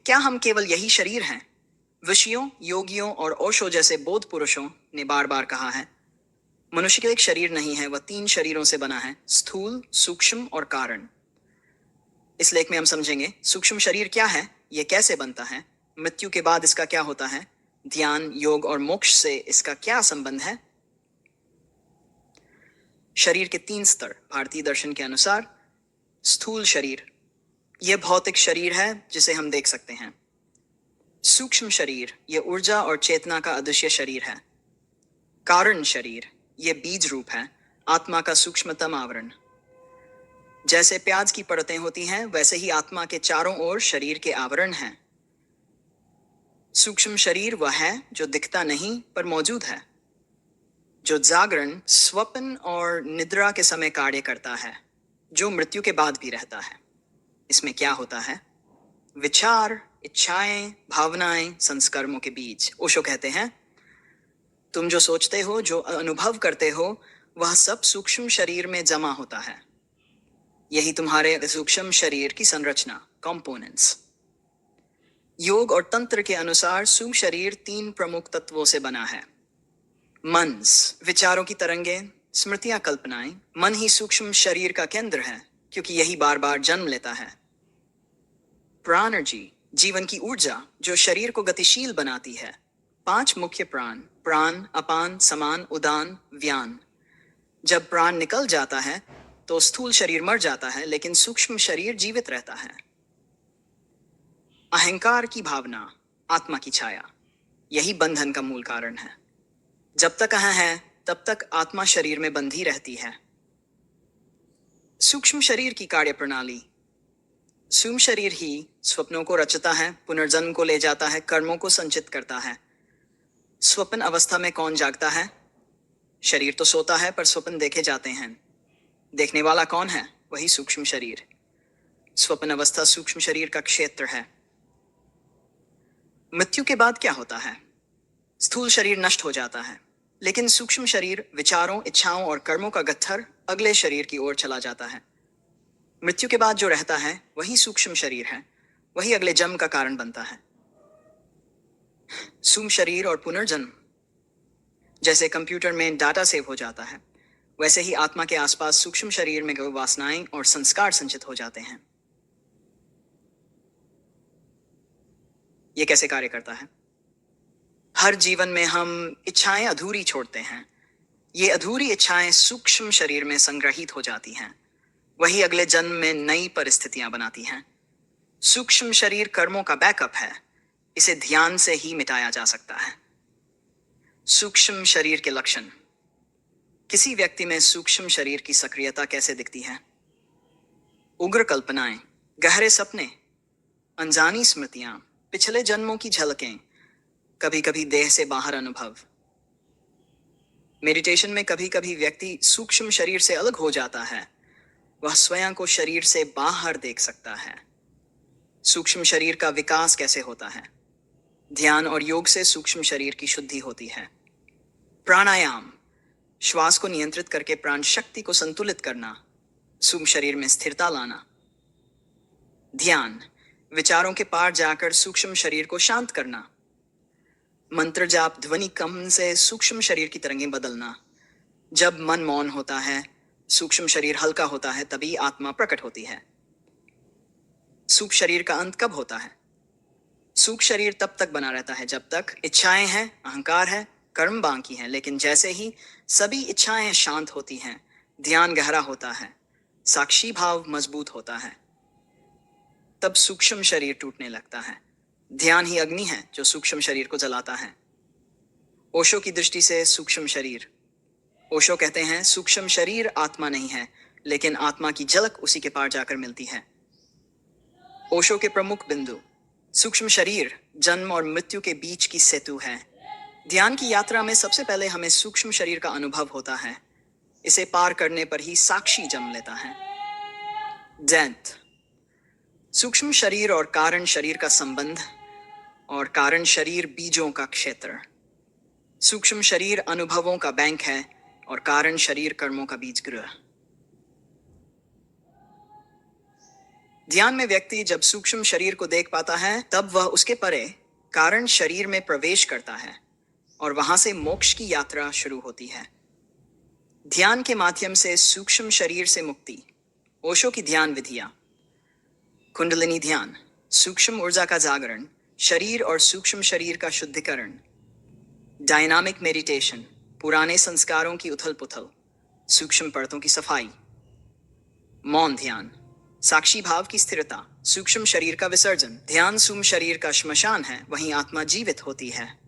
क्या हम केवल यही शरीर हैं? ऋषियों, योगियों और ओशो जैसे बौद्ध पुरुषों ने बार बार कहा है, मनुष्य के एक शरीर नहीं है, वह 3 शरीरों से बना है, स्थूल, सूक्ष्म और कारण। इस लेख में हम समझेंगे सूक्ष्म शरीर क्या है, यह कैसे बनता है, मृत्यु के बाद इसका क्या होता है, ध्यान, योग और मोक्ष से इसका क्या संबंध है। शरीर के 3 स्तर भारतीय दर्शन के अनुसार। स्थूल शरीर, यह भौतिक शरीर है जिसे हम देख सकते हैं। सूक्ष्म शरीर, यह ऊर्जा और चेतना का अदृश्य शरीर है। कारण शरीर, यह बीज रूप है, आत्मा का सूक्ष्मतम आवरण। जैसे प्याज की परतें होती हैं, वैसे ही आत्मा के चारों ओर शरीर के आवरण हैं। सूक्ष्म शरीर वह है जो दिखता नहीं पर मौजूद है, जो जागरण, स्वप्न और निद्रा के समय कार्य करता है, जो मृत्यु के बाद भी रहता है। इसमें क्या होता है? विचार, इच्छाएं, भावनाएं, संस्कर्मों के बीज। ओशो कहते हैं, तुम जो सोचते हो, जो अनुभव करते हो, वह सब सूक्ष्म शरीर में जमा होता है। यही तुम्हारे सूक्ष्म शरीर की संरचना, कंपोनेंट्स। योग और तंत्र के अनुसार सूक्ष्म शरीर 3 प्रमुख तत्वों से बना है। मनस, विचारों की तरंगें, स्मृतियां, कल्पनाएं। मन ही सूक्ष्म शरीर का केंद्र है, क्योंकि यही बार बार जन्म लेता है। प्राणर्जी, जीवन की ऊर्जा जो शरीर को गतिशील बनाती है। 5 मुख्य प्राण, प्राण, अपान, समान, उदान, व्यान। जब प्राण निकल जाता है तो स्थूल शरीर मर जाता है, लेकिन सूक्ष्म शरीर जीवित रहता है। अहंकार की भावना, आत्मा की छाया, यही बंधन का मूल कारण है। जब तक अहं है तब तक आत्मा शरीर में बंधी रहती है। सूक्ष्म शरीर की कार्य प्रणाली। सूक्ष्म शरीर ही स्वप्नों को रचता है, पुनर्जन्म को ले जाता है, कर्मों को संचित करता है। स्वप्न अवस्था में कौन जागता है? शरीर तो सोता है पर स्वप्न देखे जाते हैं। देखने वाला कौन है? वही सूक्ष्म शरीर। स्वप्न अवस्था सूक्ष्म शरीर का क्षेत्र है। मृत्यु के बाद क्या होता है? स्थूल शरीर नष्ट हो जाता है, लेकिन सूक्ष्म शरीर विचारों, इच्छाओं और कर्मों का गट्ठर अगले शरीर की ओर चला जाता है। मृत्यु के बाद जो रहता है वही सूक्ष्म शरीर है, वही अगले जन्म का कारण बनता है। सूक्ष्म शरीर और पुनर्जन्म। जैसे कंप्यूटर में डाटा सेव हो जाता है, वैसे ही आत्मा के आसपास सूक्ष्म शरीर में वासनाएं और संस्कार संचित हो जाते हैं। यह कैसे कार्य करता है? हर जीवन में हम इच्छाएं अधूरी छोड़ते हैं। ये अधूरी इच्छाएं सूक्ष्म शरीर में संग्रहित हो जाती हैं, वही अगले जन्म में नई परिस्थितियां बनाती हैं। सूक्ष्म शरीर कर्मों का बैकअप है, इसे ध्यान से ही मिटाया जा सकता है। सूक्ष्म शरीर के लक्षण। किसी व्यक्ति में सूक्ष्म शरीर की सक्रियता कैसे दिखती है? उग्र कल्पनाएं, गहरे सपने, अनजानी स्मृतियां, पिछले जन्मों की झलकें, कभी कभी देह से बाहर अनुभव। मेडिटेशन में कभी कभी व्यक्ति सूक्ष्म शरीर से अलग हो जाता है, वह स्वयं को शरीर से बाहर देख सकता है। सूक्ष्म शरीर का विकास कैसे होता है? ध्यान और योग से सूक्ष्म शरीर की शुद्धि होती है। प्राणायाम, श्वास को नियंत्रित करके प्राण शक्ति को संतुलित करना, सूक्ष्म शरीर में स्थिरता लाना। ध्यान, विचारों के पार जाकर सूक्ष्म शरीर को शांत करना। मंत्र जाप, ध्वनि कम से सूक्ष्म शरीर की तरंगें बदलना। जब मन मौन होता है, सूक्ष्म शरीर हल्का होता है, तभी आत्मा प्रकट होती है। सूक्ष्म शरीर का अंत कब होता है? सूक्ष्म शरीर तब तक बना रहता है जब तक इच्छाएं हैं, अहंकार है, कर्म बाकी हैं, लेकिन जैसे ही सभी इच्छाएं शांत होती हैं, ध्यान गहरा होता है, साक्षी भाव मजबूत होता है, तब सूक्ष्म शरीर टूटने लगता है। ध्यान ही अग्नि है जो सूक्ष्म शरीर को जलाता है। ओशो की दृष्टि से सूक्ष्म शरीर। ओशो कहते हैं, सूक्ष्म शरीर आत्मा नहीं है, लेकिन आत्मा की झलक उसी के पार जाकर मिलती है। ओशो के प्रमुख बिंदु। सूक्ष्म शरीर जन्म और मृत्यु के बीच की सेतु है। ध्यान की यात्रा में सबसे पहले हमें सूक्ष्म शरीर का अनुभव होता है, इसे पार करने पर ही साक्षी जन्म लेता है। डेंथ, सूक्ष्म शरीर और कारण शरीर का संबंध और कारण शरीर बीजों का क्षेत्र। सूक्ष्म शरीर अनुभवों का बैंक है और कारण शरीर कर्मों का बीज गृह। ध्यान में व्यक्ति जब सूक्ष्म शरीर को देख पाता है तब वह उसके परे कारण शरीर में प्रवेश करता है और वहां से मोक्ष की यात्रा शुरू होती है। ध्यान के माध्यम से सूक्ष्म शरीर से मुक्ति। ओशो की ध्यान विधियां। कुंडलिनी ध्यान, सूक्ष्म ऊर्जा का जागरण, शरीर और सूक्ष्म शरीर का शुद्धिकरण। डायनामिक मेडिटेशन, पुराने संस्कारों की उथल पुथल, सूक्ष्म परतों की सफाई। मौन ध्यान, साक्षी भाव की स्थिरता, सूक्ष्म शरीर का विसर्जन। ध्यान सूक्ष्म शरीर का श्मशान है, वहीं आत्मा जीवित होती है।